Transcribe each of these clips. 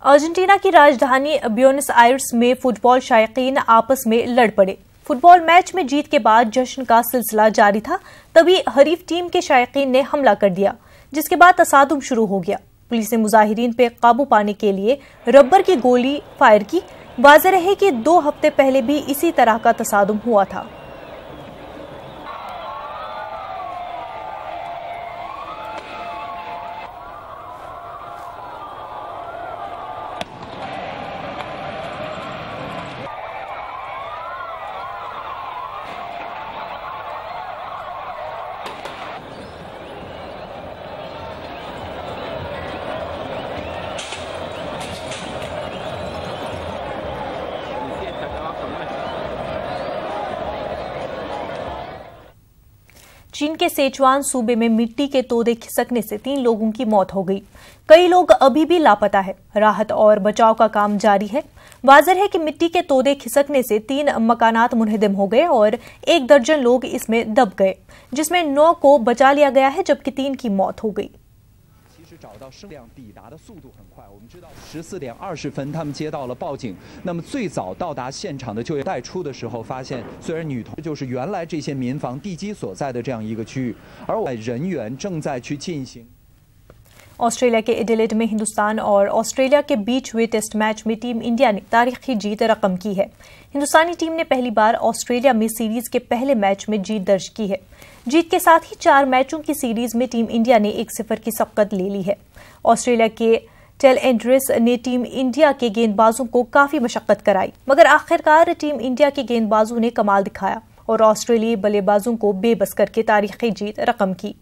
Argentina की राजधानी Buenos Aires में फुटबॉल शायकीन आपस में लड़ पड़े। फुटबॉल मैच में जीत के बाद जश्न का सिलसिला जारी था, तभी हरीफ टीम के शायकीन ने हमला कर दिया, जिसके बाद तसादुम शुरू हो गया। पुलिस ने मुजाहिरीन पे काबू पाने के लिए रबर की गोली फायर की। वाज़ेह रहे कि 2 हफ्ते पहले भी इसी तरह का तसादुम हुआ था। चीन के सिचुआन सूबे में मिट्टी के तोदे खिसकने से 3 लोगों की मौत हो गई। कई लोग अभी भी लापता है। राहत और बचाव का काम जारी है। वाज़ेह है कि मिट्टी के तोदे खिसकने से 3 मकानात मुनहदम हो गए और 1 दर्जन लोग इसमें दब गए, जिसमें 9 को बचा लिया गया है, जबकि 3 की मौत हो गई। 找到声量抵达的速度很快，我们知道14点20分他们接到了报警。那么最早到达现场的救援带出的时候，发现虽然女童就是原来这些民房地基所在的这样一个区域，而我人员正在去进行。ऑस्ट्रेलिया के एडिलेड में हिंदुस्तान और ऑस्ट्रेलिया के बीच हुए टेस्ट मैच में टीम इंडिया ने तारीखी जीत रकम की है। हिंदुस्तानी टीम ने पहली बार ऑस्ट्रेलिया में सीरीज के पहले मैच में जीत दर्ज की है। जीत के साथ ही 4 मैचों की सीरीज में टीम इंडिया ने 1-0 की सबकत ले ली है। ऑस्ट्रेलिया के टेल एंड्रेस ने टीम इंडिया के गेंदबाजों को काफी मशक्कत कराई, मगर आखिरकार टीम इंडिया के गेंदबाजों ने कमाल दिखाया और ऑस्ट्रेलियाई बल्लेबाजों को बेबस करके तारीखी जीत रकम की।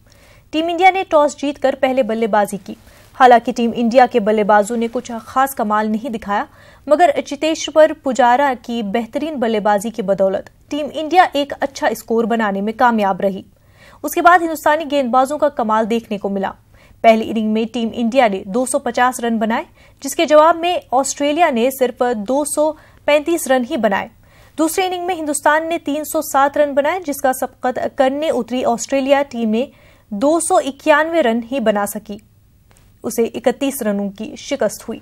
टीम इंडिया ने टॉस जीतकर पहले बल्लेबाजी की। हालांकि टीम इंडिया के बल्लेबाजों ने कुछ खास कमाल नहीं दिखाया, मगर चेतेश्वर पुजारा की बेहतरीन बल्लेबाजी की बदौलत टीम इंडिया एक अच्छा स्कोर बनाने में कामयाब रही। उसके बाद हिंदुस्तानी गेंदबाजों का कमाल देखने को मिला। पहली इनिंग में टीम इंडिया ने 250 रन बनाए, जिसके जवाब में ऑस्ट्रेलिया ने सिर्फ 235 रन ही बनाए। दूसरी इनिंग में हिंदुस्तान ने 307 रन बनाए, जिसका सबकत करने उतरी ऑस्ट्रेलिया टीम ने 291 रन ही बना सकी। उसे 31 रनों की शिकस्त हुई।